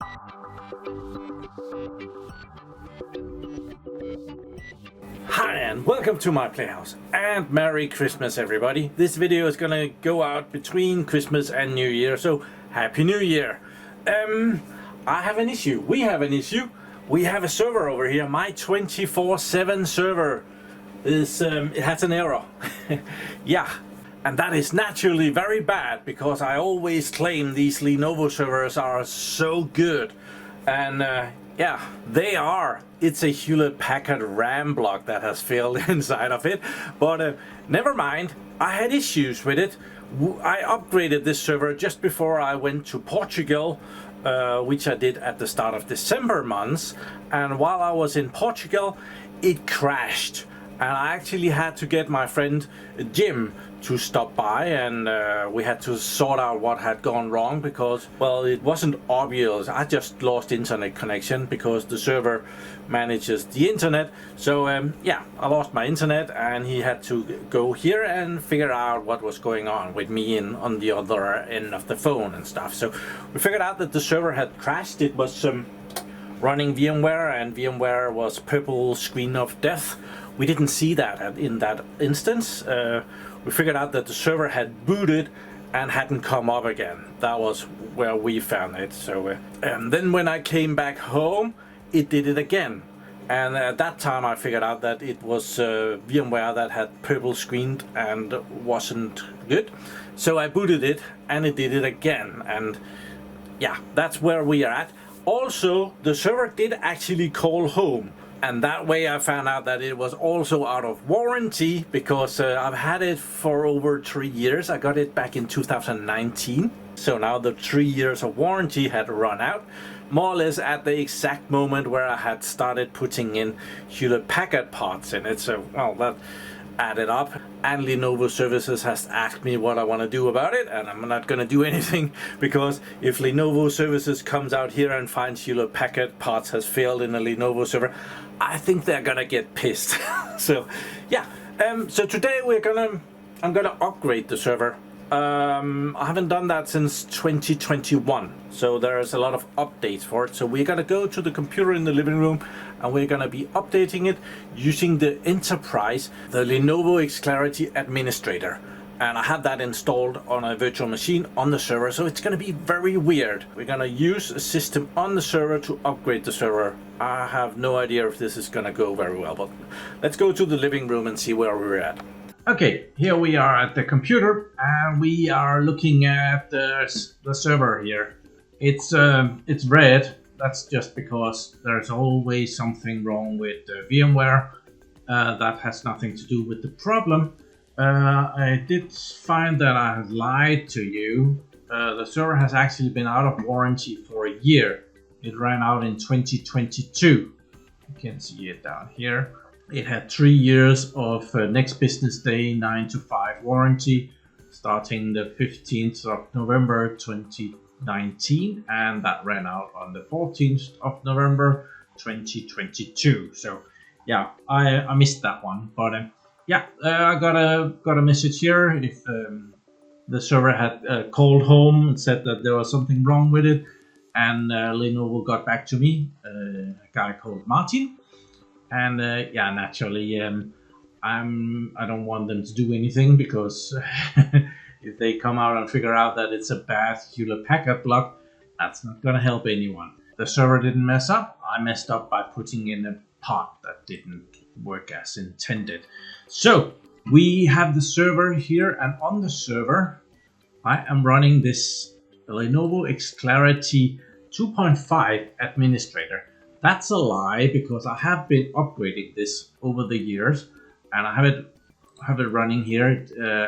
Hi and welcome to my Playhouse, and Merry Christmas everybody. This video is gonna go out between Christmas and New Year, so Happy New Year. I have an issue. We have an issue. We have a server over here. My 24/7 server is it has an error. Yeah, and that is naturally very bad because I always claim these Lenovo servers are so good, and yeah, they are. It's a Hewlett-Packard RAM block that has failed inside of it, but never mind. I had issues with it. I upgraded this server just before I went to Portugal, which I did at the start of December months, and while I was in Portugal, it crashed. And I actually had to get my friend Jim to stop by, and we had to sort out what had gone wrong because, well, it wasn't obvious. I just lost internet connection because the server manages the internet. So yeah, I lost my internet, and he had to go here and figure out what was going on with me on the other end of the phone and stuff. So we figured out that the server had crashed. It was running VMware, and VMware was purple screen of death. We didn't see that in that instance. We figured out that the server had booted and hadn't come up again. That was where we found it. So and then when I came back home, it did it again. And at that time I figured out that it was VMware that had purple screened and wasn't good. So I booted it and it did it again. And yeah, that's where we are at. Also, the server did actually call home, and that way I found out that it was also out of warranty because I've had it for over 3 years. I got it back in 2019, so now the 3 years of warranty had run out, more or less at the exact moment where I had started putting in Hewlett-Packard parts in it. So, well, that added up, and Lenovo Services has asked me what I want to do about it, and I'm not going to do anything because if Lenovo Services comes out here and finds Hewlett-Packard parts has failed in a Lenovo server, I think they're gonna get pissed. So yeah, so today I'm gonna upgrade the server. I haven't done that since 2021, so there's a lot of updates for it. So we're gonna go to the computer in the living room, and we're gonna be updating it using the Enterprise, the Lenovo XClarity Administrator. And I have that installed on a virtual machine on the server, so it's gonna be very weird. We're gonna use a system on the server to upgrade the server. I have no idea if this is gonna go very well, but let's go to the living room and see where we're at. Okay, here we are at the computer, and we are looking at the server here. It's red. That's just because there's always something wrong with VMware. That has nothing to do with the problem. I did find that I had lied to you. The server has actually been out of warranty for a year. It ran out in 2022. You can see it down here. It had 3 years of next business day 9 to 5 warranty, starting the 15th of November 2019, and that ran out on the 14th of November 2022. So yeah, I missed that one, but yeah, I got a message here. If the server had called home and said that there was something wrong with it, and Lenovo got back to me, a guy called Martin, and yeah, naturally, I don't want them to do anything because if they come out and figure out that it's a bad Hewlett-Packard block, that's not gonna help anyone. The server didn't mess up. I messed up by putting in a part that didn't work as intended. So we have the server here, and on the server I am running this Lenovo XClarity 2.5 Administrator. That's a lie because I have been upgrading this over the years, and I have it running here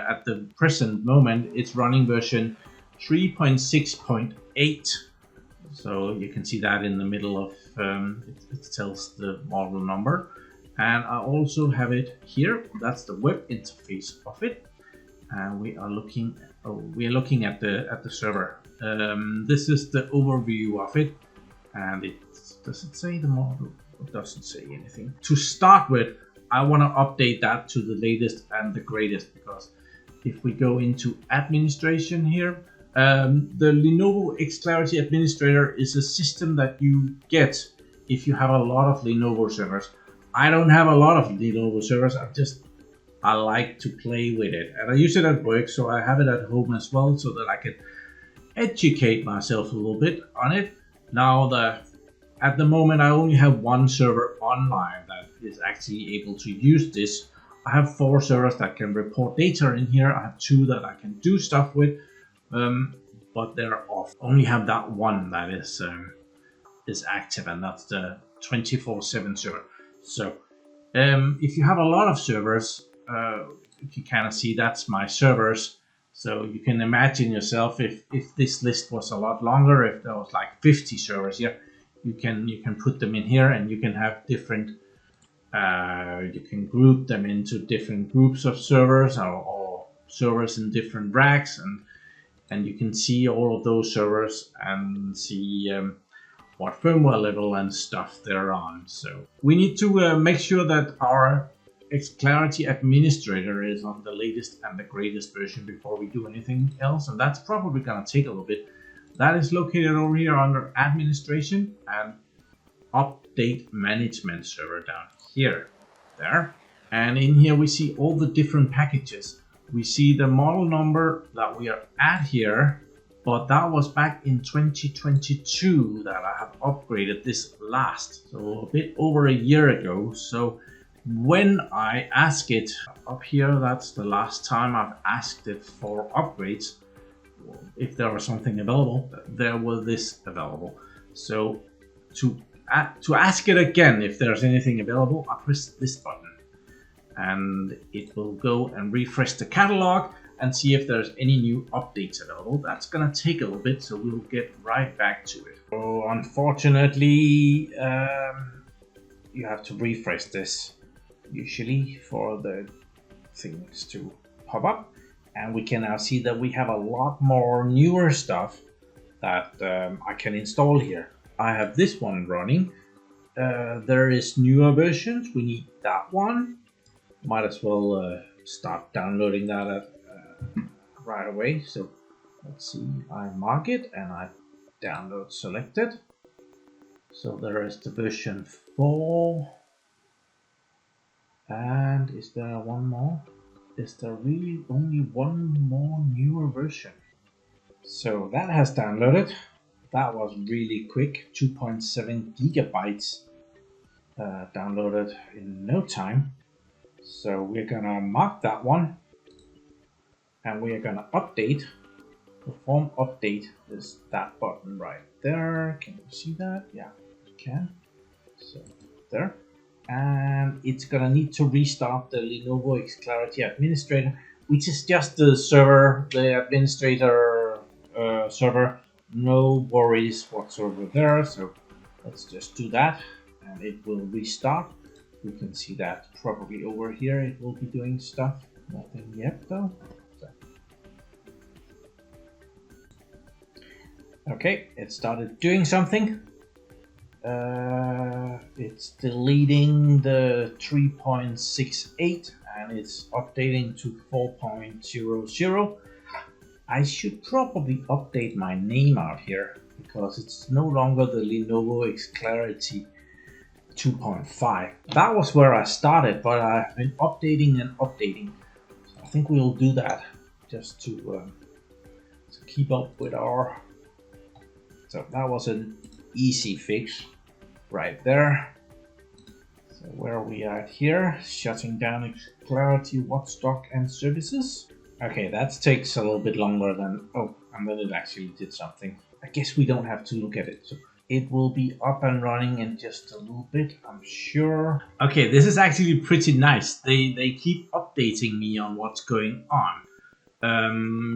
at the present moment. It's running version 3.6.8. So you can see that in the middle of it tells the model number. And I also have it here. That's the web interface of it, and we are looking at the server. This is the overview of it, and does it say the model? It doesn't say anything. To start with, I want to update that to the latest and the greatest, because if we go into administration here, The Lenovo XClarity Administrator is a system that you get if you have a lot of Lenovo servers. I don't have a lot of Lenovo servers. I like to play with it, and I use it at work, so I have it at home as well, so that I can educate myself a little bit on it. Now, at the moment, I only have one server online that is actually able to use this. I have 4 servers that can report data in here. I have 2 that I can do stuff with, but they're off. Only have that one that is active, and that's the 24/7 server. So if you have a lot of servers, if you kind of see, that's my servers. So you can imagine yourself if this list was a lot longer, if there was like 50 servers here, you can put them in here, and you can have different, you can group them into different groups of servers, or servers in different racks, and you can see all of those servers and see what firmware level and stuff they're on. So we need to make sure that our XClarity Administrator is on the latest and the greatest version before we do anything else, and that's probably gonna take a little bit. That is located over here under Administration and Update Management server down here, there. And in here we see all the different packages. We see the model number that we are at here, but that was back in 2022 that I have upgraded this last, so a bit over a year ago. So when I ask it up here, that's the last time I've asked it for upgrades. If there was something available, there was this available. So to ask it again if there's anything available, I press this button, and it will go and refresh the catalog and see if there's any new updates available. That's gonna take a little bit, so we'll get right back to it. So unfortunately, you have to refresh this usually for the things to pop up, and we can now see that we have a lot more newer stuff that I can install here. I have this one running. There is newer versions. We need that one. Might as well start downloading that right away. So let's see, I mark it and I download selected. So there is the version 4. And is there one more? Is there really only one more newer version? So that has downloaded. That was really quick, 2.7 gigabytes downloaded in no time. So we're gonna mark that one, and we're gonna update. Perform update is that button right there. Can you see that? Yeah, you can. So there. And it's gonna need to restart the Lenovo XClarity Administrator, which is just the server, the administrator server. No worries whatsoever there. So let's just do that, and it will restart. We can see that probably over here it will be doing stuff. Nothing yet though. So. Okay, it started doing something. It's deleting the 3.68 and it's updating to 4.00. I should probably update my name out here because it's no longer the Lenovo XClarity 2.5. That was where I started, but I've been updating and updating. So I think we'll do that just to keep up with our... So that was an easy fix right there. So where are we at here? Shutting down XClarity Watchdog and services. Okay, that takes a little bit longer than... Oh, and then it actually did something. I guess we don't have to look at it. So it will be up and running in just a little bit, I'm sure. Okay, this is actually pretty nice. They keep updating me on what's going on.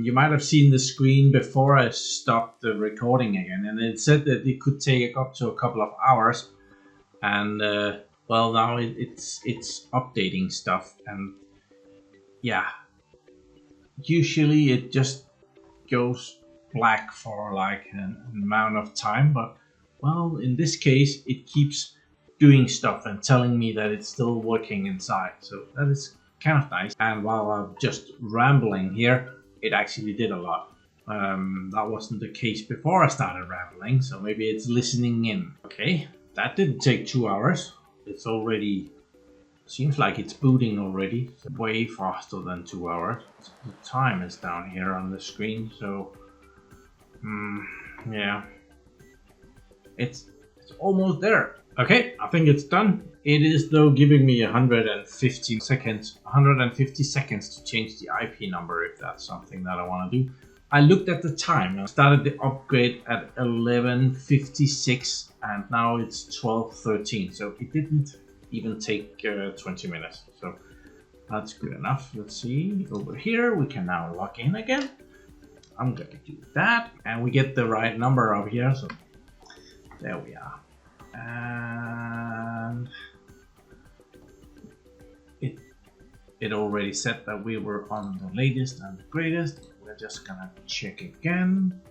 You might have seen the screen before I stopped the recording again, and it said that it could take up to a couple of hours. And well, now it's updating stuff, and yeah, usually it just goes black for like an amount of time, but well, in this case it keeps doing stuff and telling me that it's still working inside, so that is kind of nice. And while I'm just rambling here, it actually did a lot. That wasn't the case before I started rambling, so maybe it's listening in. Okay, that didn't take 2 hours. It's already, seems like it's booting already. It's way faster than 2 hours. The time is down here on the screen, so yeah, it's almost there. Okay, I think it's done. It is though giving me 150 seconds to change the IP number if that's something that I want to do. I looked at the time. I started the upgrade at 11:56 and now it's 12:13. So it didn't even take 20 minutes. So that's good enough. Let's see over here. We can now log in again. I'm going to do that and we get the right number up here. So there we are. And it already said that we were on the latest and the greatest. We're just gonna check again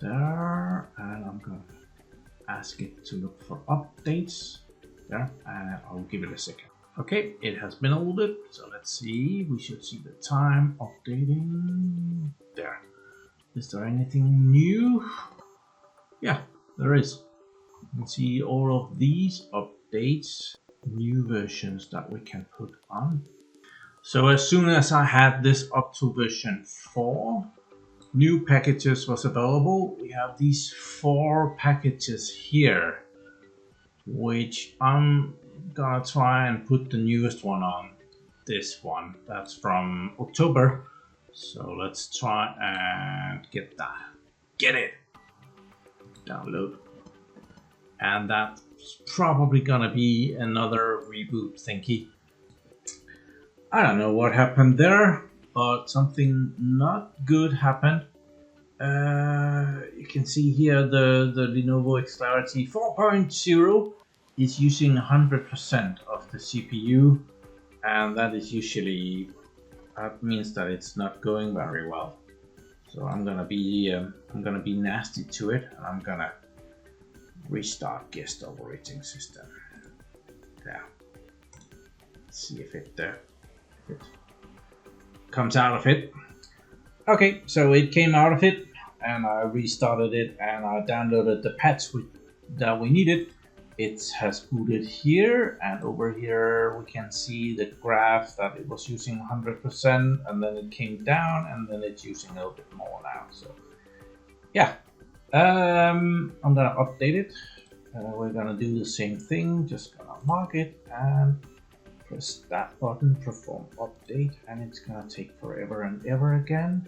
there, and I'm gonna ask it to look for updates there, and I'll give it a second. Okay, it has been loaded, so let's see. We should see the time updating there. Is there anything new? Yeah, there is. You can see all of these updates, new versions that we can put on. So as soon as I had this up to version 4, new packages was available. We have these 4 packages here, which I'm gonna try and put the newest one on. This one, that's from October. So let's try and get that. Get it! Download. And that's probably gonna be another reboot thingy. I don't know what happened there, but something not good happened. You can see here the Lenovo XClarity 4.0 is using 100% of the CPU, and that is usually, that means that it's not going very well. So I'm gonna be nasty to it, and I'm gonna restart guest operating system. There. Let's see if it comes out of it. Okay, so it came out of it, and I restarted it, and I downloaded the patch that we needed. It has booted here, and over here we can see the graph that it was using 100%, and then it came down, and then it's using a little bit more now. So yeah, I'm gonna update it. We're gonna do the same thing, just gonna mark it and press that button, perform update, and it's gonna take forever and ever again,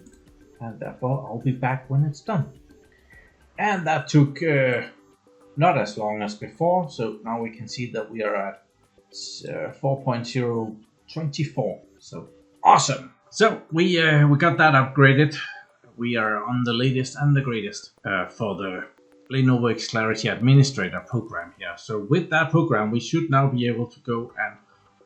and therefore I'll be back when it's done. And that took not as long as before, so now we can see that we are at 4.024. So awesome! So we got that upgraded. We are on the latest and the greatest for the Lenovo XClarity Administrator program here. So with that program, we should now be able to go and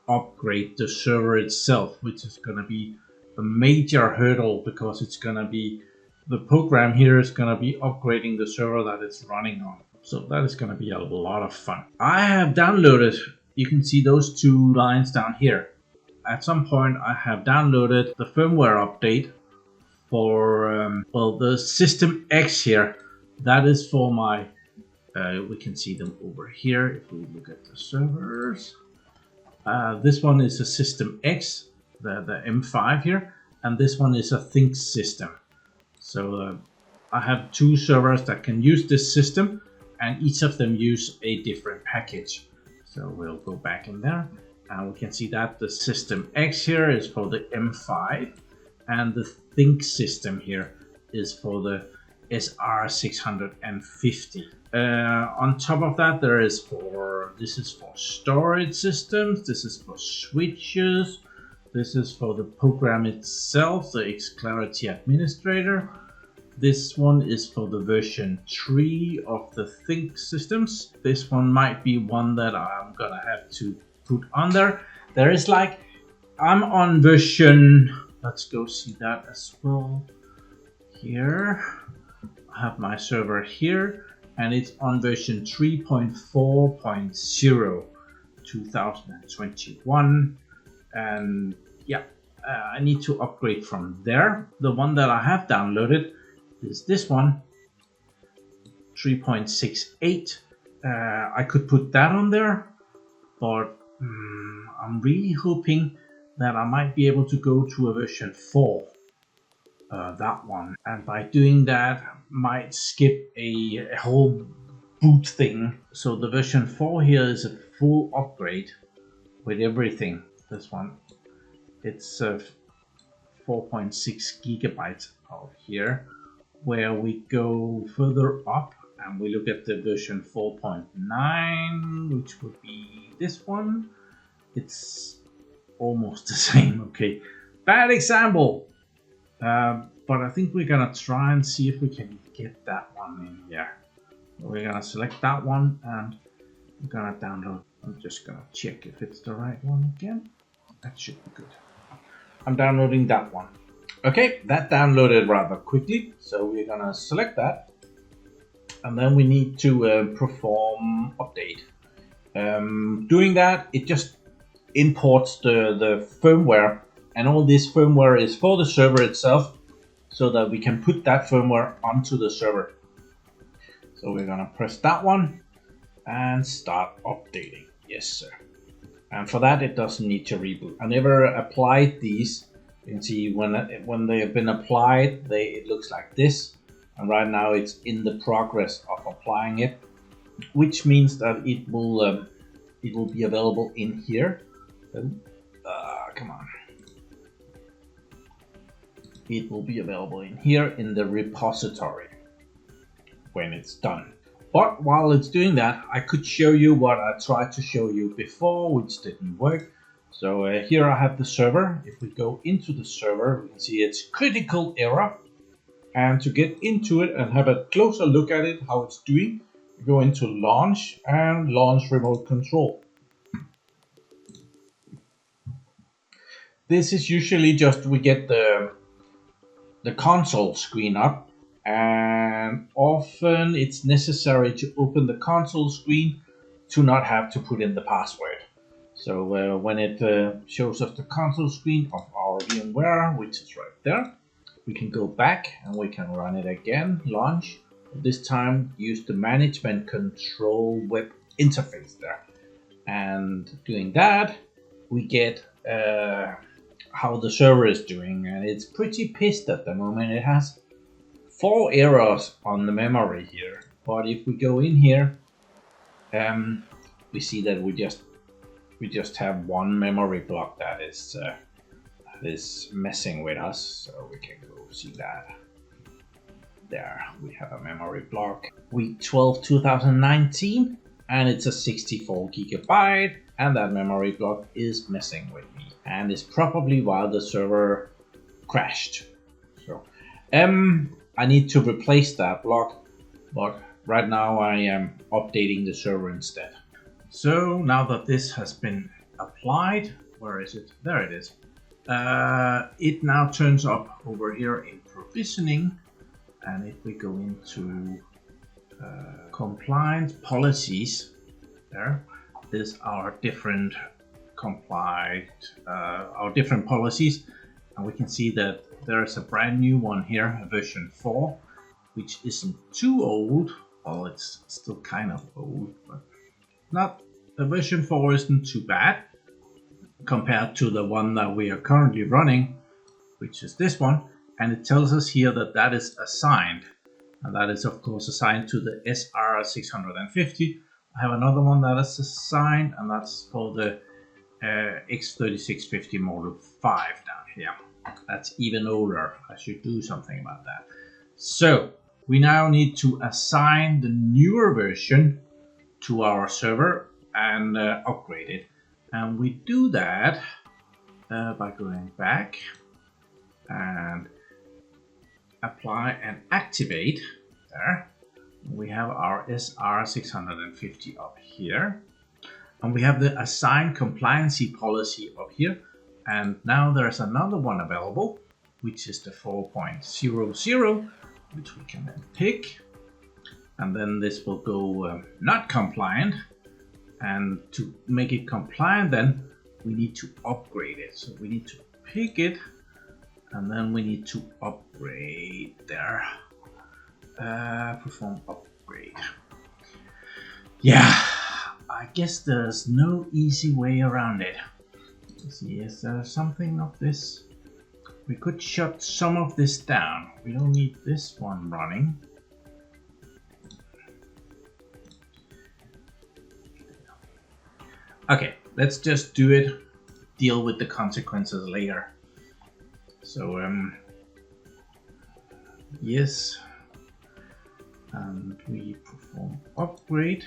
upgrade the server itself, which is going to be a major hurdle because it's going to be, the program here is going to be upgrading the server that it's running on. So that is going to be a lot of fun. I have downloaded, you can see those 2 lines down here. At some point I have downloaded the firmware update for well, the System X here. That is for my we can see them over here if we look at the servers. This one is a System X, the M5 here, and this one is a Think system. So I have 2 servers that can use this system, and each of them use a different package. So we'll go back in there, and we can see that the System X here is for the M5, and the Think system here is for the SR650. On top of that, this is for storage systems, this is for switches, this is for the program itself, the XClarity Administrator. This one is for the version 3 of the Think systems. This one might be one that I'm gonna have to put on there. There is like, I'm on version, let's go see that as well. Here, I have my server here, and it's on version 3.4.0 2021, and yeah, I need to upgrade from there. The one that I have downloaded is this one, 3.68. I could put that on there, but I'm really hoping that I might be able to go to a version 4. That one, and by doing that might skip a whole boot thing. So the version 4 here is a full upgrade with everything. This one, it's 4.6 gigabytes out here, where we go further up and we look at the version 4.9, which would be this one. It's almost the same. Okay, bad example. But I think we're gonna try and see if we can get that one in here. We're gonna select that one and we're gonna download. I'm just gonna check if it's the right one again. That should be good. I'm downloading that one. Okay, that downloaded rather quickly, so we're gonna select that, and then we need to perform update. Doing that, it just imports the firmware, and all this firmware is for the server itself, so that we can put that firmware onto the server. So we're gonna press that one and start updating. Yes, sir. And for that, it doesn't need to reboot. I never applied these. You can see when they have been applied, it looks like this. And right now it's in the progress of applying it, which means that it will be available in here. Come on. It will be available in here in the repository when it's done. But while it's doing that, I could show you what I tried to show you before, which didn't work. So here I have the server. If we go into the server, we can see it's critical error. And to get into it and have a closer look at it, how it's doing, we go into launch and launch remote control. This is usually just we get the console screen up, and often it's necessary to open the console screen to not have to put in the password. So when it shows us the console screen of our VMware, which is right there, we can go back and we can run it again, launch. This time use the management control web interface there. And doing that, we get how the server is doing, and it's pretty pissed at the moment. It has 4 errors on the memory here, but if we go in here, we see that we just have one memory block that is messing with us. So we can go see that. There we have a memory block, week 12 2019, and it's a 64 gigabyte, and that memory block is messing with me, and it's probably why the server crashed. So I need to replace that block, but right now I am updating the server instead. So now that this has been applied, where is it? There it is. It now turns up over here in provisioning, and if we go into compliance policies, there's our different our different policies, and we can see that there is a brand new one here, a version 4, which isn't too old. Well, it's still kind of old, but not. The version 4 isn't too bad compared to the one that we are currently running, which is this one, and it tells us here that that is assigned, and that is of course assigned to the SR650. I have another one that is assigned, and that's for the X3650 Model 5 down here. That's even older. I should do something about that. So we now need to assign the newer version to our server and upgrade it. And we do that by going back and apply and activate. There we have our SR650 up here, and we have the assigned compliancy policy up here, and now there's another one available, which is the 4.00, which we can then pick, and then this will go not compliant. And to make it compliant, then we need to upgrade it. So we need to pick it, and then we need to upgrade there. Perform upgrade. Yeah, I guess there's no easy way around it. Let's see, is there something of this? We could shut some of this down. We don't need this one running. Okay, let's just do it. Deal with the consequences later. So, yes. And we perform upgrade.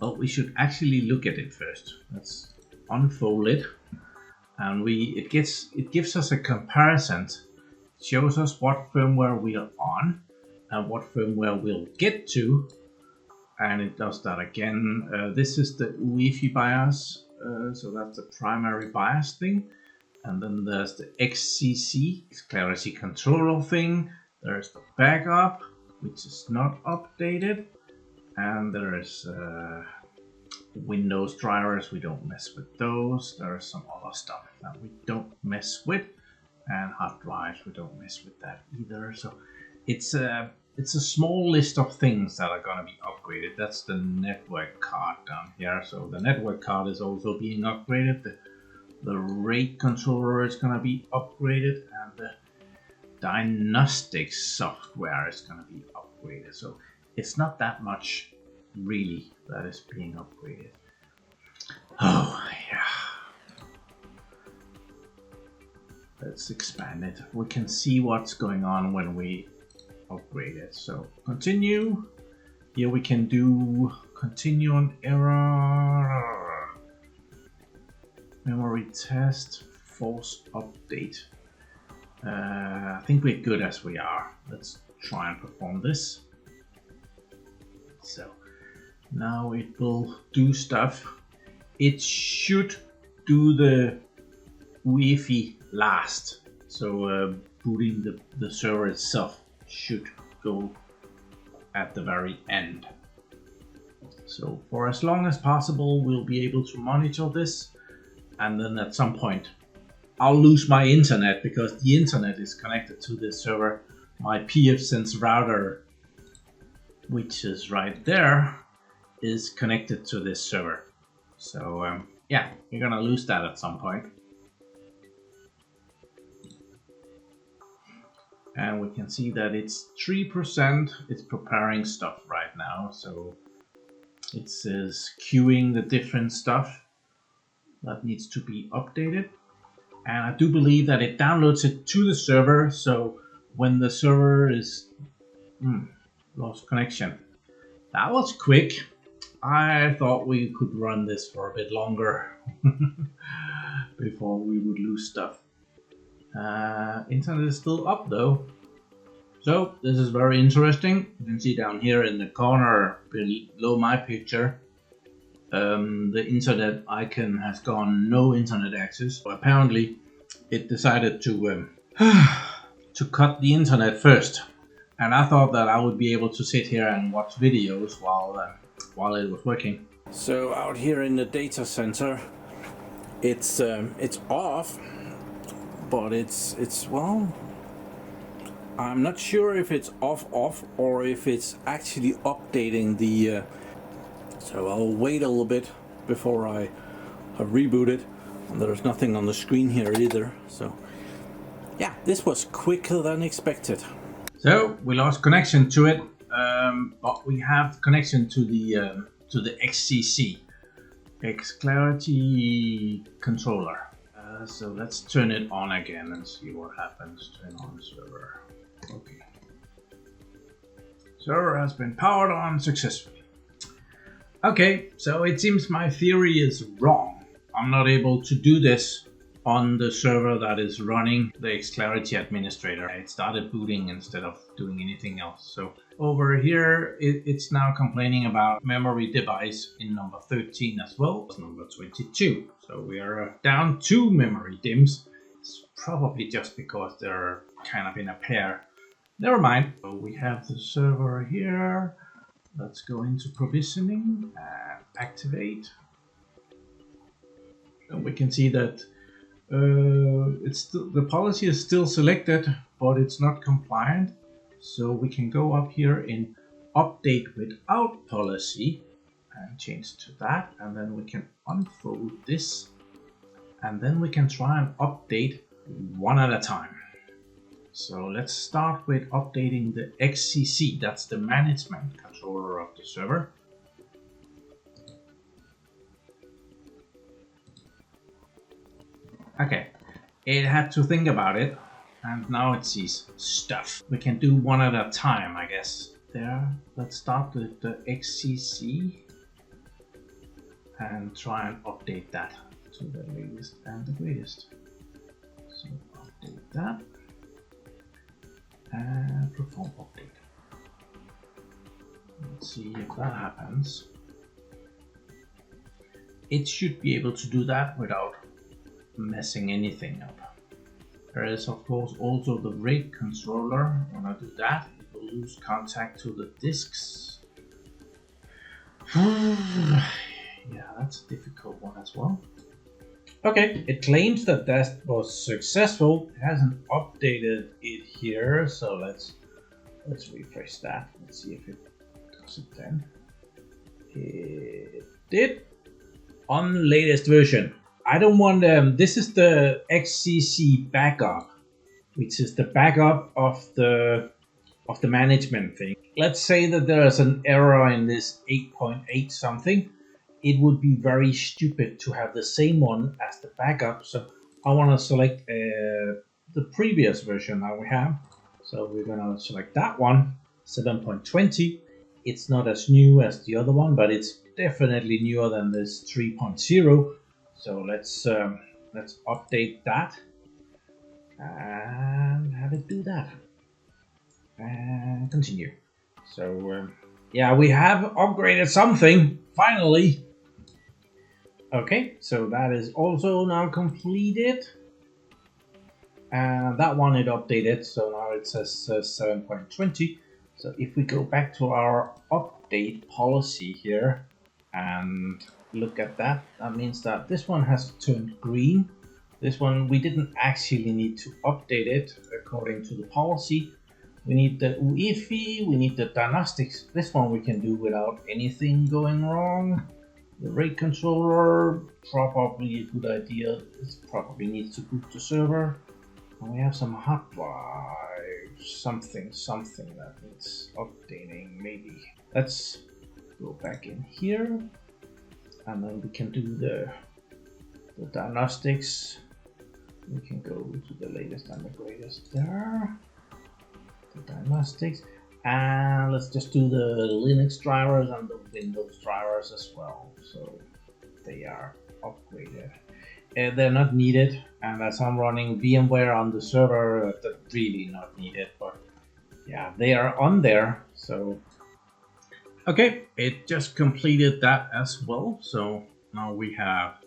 Well, we should actually look at it first. Let's unfold it. And it gives us a comparison. It shows us what firmware we are on and what firmware we'll get to. And it does that again. This is the UEFI BIOS, so that's the primary BIOS thing. And then there's the XClarity controller thing. There's the backup, which is not updated. And there's Windows drivers, we don't mess with those. There's some other stuff that we don't mess with. And hard drives, we don't mess with that either. So it's a small list of things that are going to be upgraded. That's the network card down here. So the network card is also being upgraded. The RAID controller is going to be upgraded, and the diagnostics software is going to be upgraded. So it's not that much really that is being upgraded. Oh yeah. Let's expand it. We can see what's going on when we upgrade it. So continue. Here we can do continue on error. Memory test, force update. I think we're good as we are. Let's try and perform this. So now it will do stuff. It should do the UEFI last. So booting the server itself should go at the very end. So for as long as possible, we'll be able to monitor this. And then at some point, I'll lose my internet because the internet is connected to this server. My pfSense router, which is right there, is connected to this server. So yeah, you're gonna lose that at some point. And we can see that it's 3%. It's preparing stuff right now. So it says queuing the different stuff that needs to be updated. And I do believe that it downloads it to the server. So when the server is lost connection. That was quick. I thought we could run this for a bit longer before we would lose stuff. Internet is still up though. So this is very interesting. You can see down here in the corner below my picture, the internet icon has gone no internet access. So apparently it decided to cut the internet first. And I thought that I would be able to sit here and watch videos while it was working. So out here in the data center, it's off. But it's well, I'm not sure if it's off or if it's actually updating the so I'll wait a little bit before I reboot it. And there's nothing on the screen here either, so yeah, this was quicker than expected. So we lost connection to it, but we have connection to the XCC XClarity controller. So let's turn it on again and see what happens. Turn on server. Okay. Server has been powered on successfully. Okay, so it seems my theory is wrong. I'm not able to do this on the server that is running the XClarity Administrator. It started booting instead of doing anything else. So over here, it's now complaining about memory device in number 13 as well as number 22. So we are down 2 memory DIMMs. It's probably just because they're kind of in a pair. Never mind. So we have the server here. Let's go into provisioning and activate. And we can see that It's still, the policy is still selected, but it's not compliant. So we can go up here in update without policy and change to that, and then we can unfold this, and then we can try and update one at a time. So let's start with updating the XCC, that's the management controller of the server. Okay, it had to think about it, and now it sees stuff. We can do one at a time, I guess. There, let's start with the XCC and try and update that to the latest and the greatest. So update that and perform update. Let's see if that happens. It should be able to do that without messing anything up. There is of course also the RAID controller. When I do that, it will lose contact to the disks. Yeah, that's a difficult one as well. Okay, it claims that that was successful. It hasn't updated it here, so let's refresh that. Let's see if it does it then. It did on latest version. I don't want this is the XCC backup, which is the backup of the management thing. Let's say that there's an error in this 8.8 something. It would be very stupid to have the same one as the backup. So I want to select the previous version that we have. So we're gonna select that one, 7.20. It's not as new as the other one, but it's definitely newer than this 3.0. So let's update that and have it do that and continue. So yeah, we have upgraded something finally. Okay, so that is also now completed, and that one it updated, so now it says 7.20. So if we go back to our update policy here and look at that, that means that this one has turned green. This one we didn't actually need to update it according to the policy. We need the UEFI, we need the diagnostics. This one we can do without anything going wrong. The RAID controller, probably a good idea. It probably needs to boot the server. And we have some hard drive, something that needs updating maybe. Let's go back in here, and then we can do the diagnostics. We can go to the latest and the greatest there. The diagnostics. And let's just do the Linux drivers and the Windows drivers as well. So they are upgraded. They're not needed, and as I'm running VMware on the server, they're really not needed. But yeah, they are on there. So okay, it just completed that as well. So now we have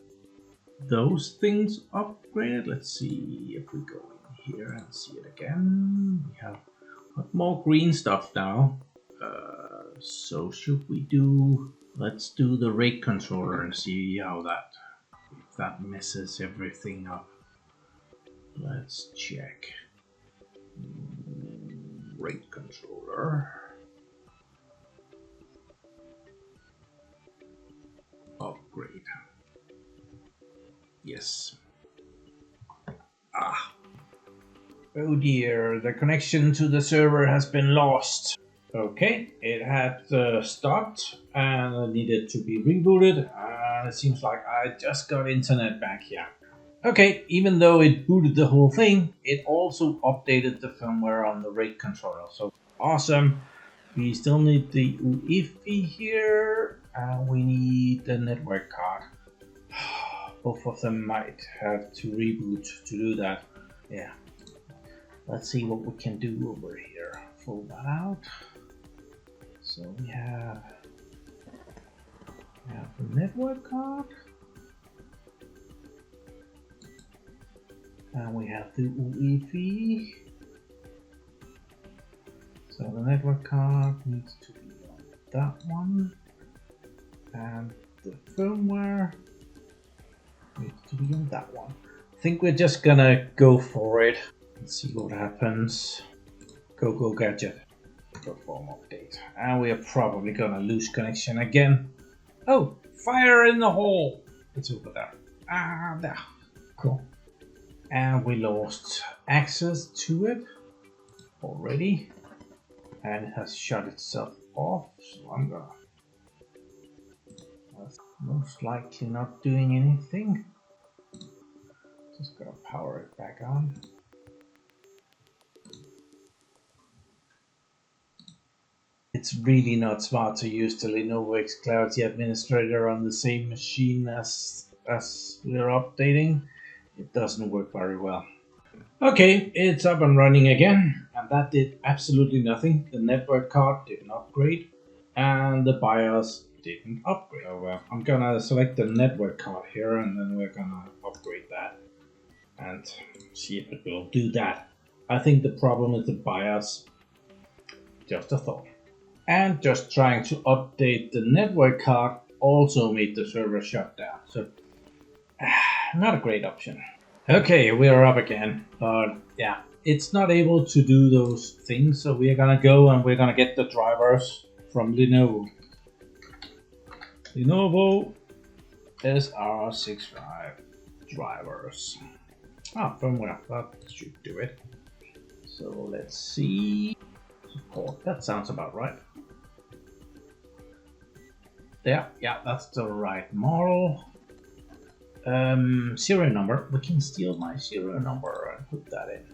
those things upgraded. Let's see if we go in here and see it again. We have more green stuff now. So should we do, let's do the RAID controller and see how that, if that messes everything up. Let's check. RAID controller. Upgrade. Yes. Oh dear, the connection to the server has been lost. Okay, it had stopped and needed to be rebooted. It seems like I just got internet back here. Okay, even though it booted the whole thing, it also updated the firmware on the RAID controller. So awesome. We still need the UEFI here, and we need the network card. Both of them might have to reboot to do that. Yeah. Let's see what we can do over here. Fold that out. So we have the network card. And we have the UEFI. So the network card needs to be on that one. And the firmware needs to be on that one. think we're just gonna go for it. Let's see what happens. Go gadget. Perform update. And we are probably gonna lose connection again. Oh, fire in the hole. It's over there. Ah, there. Cool. And we lost access to it already. And it has shut itself off. So I'm gonna... That's most likely not doing anything. Just gonna power it back on. It's really not smart to use the Lenovo XClarity Administrator on the same machine as we're updating. It doesn't work very well. Okay, it's up and running again, and that did absolutely nothing. The network card didn't upgrade, and the BIOS didn't upgrade. So I'm gonna select the network card here, and then we're gonna upgrade that and see if it will do that. I think the problem is the BIOS. Just a thought. And just trying to update the network card also made the server shut down. So not a great option. Okay, we are up again, but yeah, it's not able to do those things. So we are gonna go and we're gonna get the drivers from Lenovo. Lenovo SR650 drivers. Ah, firmware, that should do it. So let's see. Support, that sounds about right. There, yeah, that's the right model. Serial number, we can steal my serial number and put that in.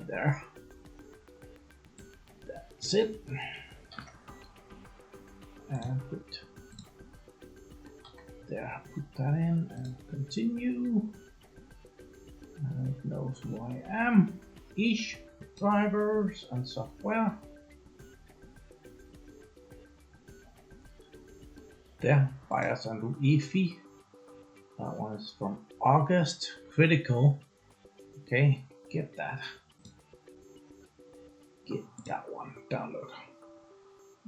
There. That's it. And put there, put that in and continue. And it knows who I am. Ish, drivers and software. There, BIOS and EFI. That one is from August. Critical. Okay, get that. Get that one. Download.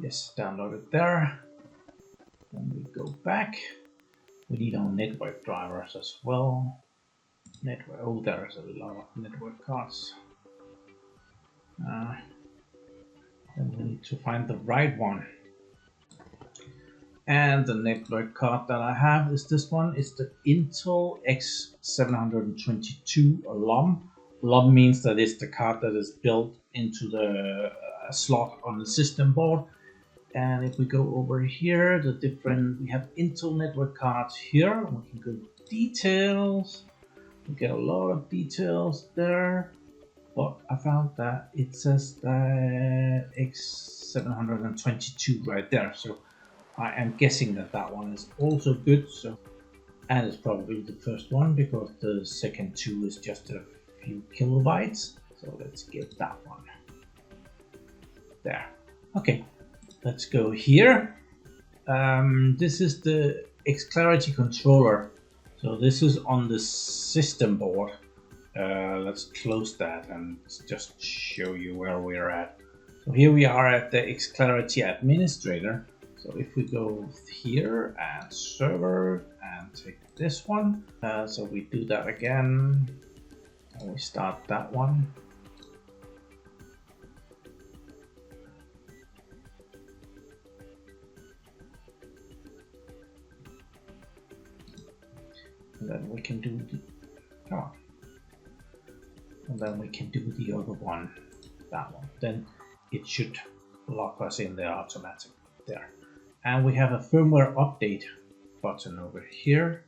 Yes, download it there. Then we go back. We need our network drivers as well. Network. Oh, there's a lot of network cards. Then we need to find the right one. And the network card that I have is this one. It's the Intel X722 LOM. LOM means that it's the card that is built into the slot on the system board. And if we go over here, we have Intel network cards here. We can go to details. We get a lot of details there. But I found that it says X722 right there. So I am guessing that that one is also good. So, and it's probably the first one because the second two is just a few kilobytes. So let's get that one. There. Okay, let's go here. This is the XClarity controller. So this is on the system board. Let's close that and just show you where we're at. So here we are at the XClarity Administrator. So if we go here and server and take this one, so we do that again, and we start that one. And then we can do the, come on. And then we can do the other one, that one. Then it should lock us in there automatically there. And we have a firmware update button over here.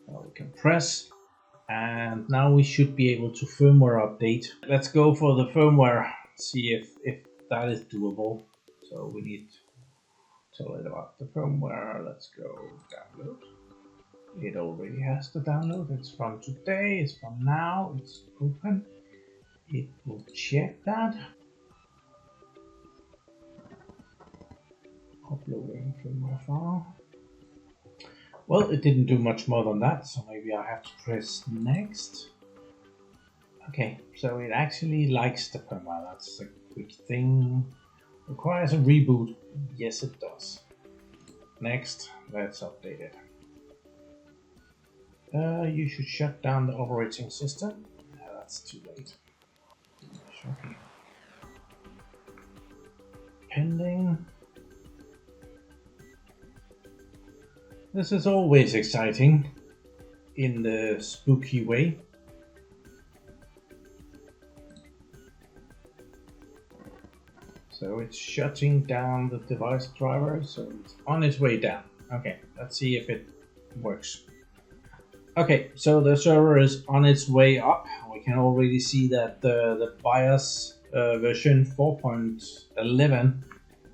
We can press, and now we should be able to firmware update. Let's go for the firmware, see if that is doable. So we need to tell it about the firmware. Let's go download. It already has the download. It's from today, it's from now, it's open. It will check that. Uploading firmware file. Well, it didn't do much more than that, so maybe I have to press next. Okay, so it actually likes the firmware. That's a good thing. Requires a reboot. Yes, it does. Next, let's update it. You should shut down the operating system. Yeah, that's too late. Okay. Pending. This is always exciting in the spooky way. So it's shutting down the device driver, so it's on its way down. Okay, let's see if it works. Okay, so the server is on its way up. We can already see that the BIOS version 4.11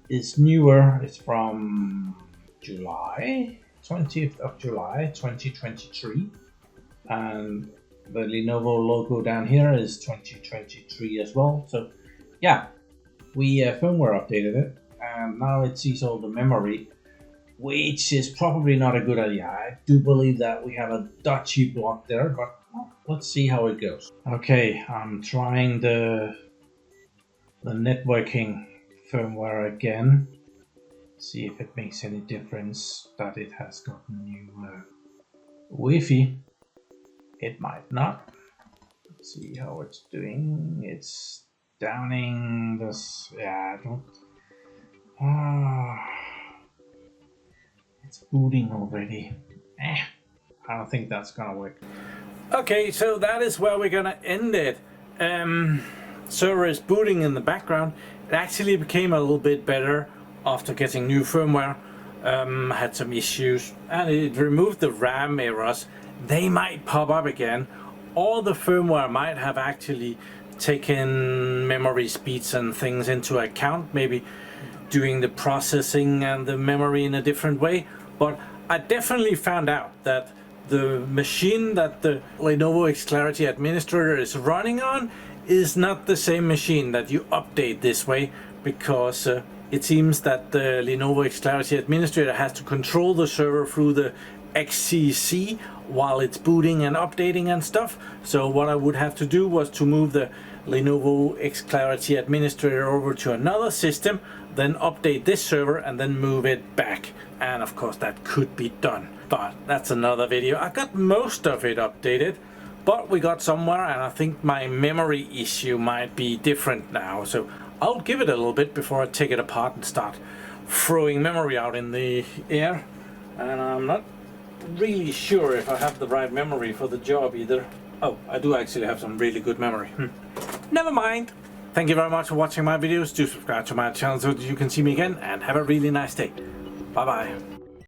is newer. It's from July, 20th of July 2023. And the Lenovo logo down here is 2023 as well. So yeah, we firmware updated it, and now it sees all the memory, which is probably not a good idea. I do believe that we have a dodgy block there, but well, let's see how it goes. Okay, I'm trying the networking firmware again. See if it makes any difference that it has got new Wi-Fi. It might not. Let's see how it's doing. It's downing this. Yeah, I don't. It's booting already. I don't think that's gonna work. Okay, so that is where we're gonna end it. Server is booting in the background. It actually became a little bit better after getting new firmware. Had some issues, and it removed the RAM errors. They might pop up again, or the firmware might have actually taken memory speeds and things into account, maybe doing the processing and the memory in a different way. But I definitely found out that the machine that the Lenovo XClarity Administrator is running on is not the same machine that you update this way, because it seems that the Lenovo XClarity Administrator has to control the server through the XCC while it's booting and updating and stuff. So what I would have to do was to move the Lenovo XClarity Administrator over to another system, then update this server and then move it back. And of course that could be done, but that's another video. I got most of it updated, but we got somewhere, and I think my memory issue might be different now. So I'll give it a little bit before I take it apart and start throwing memory out in the air. And I'm not really sure if I have the right memory for the job either. Oh, I do actually have some really good memory. Never mind. Thank you very much for watching my videos. Do subscribe to my channel so that you can see me again, and have a really nice day. Bye bye.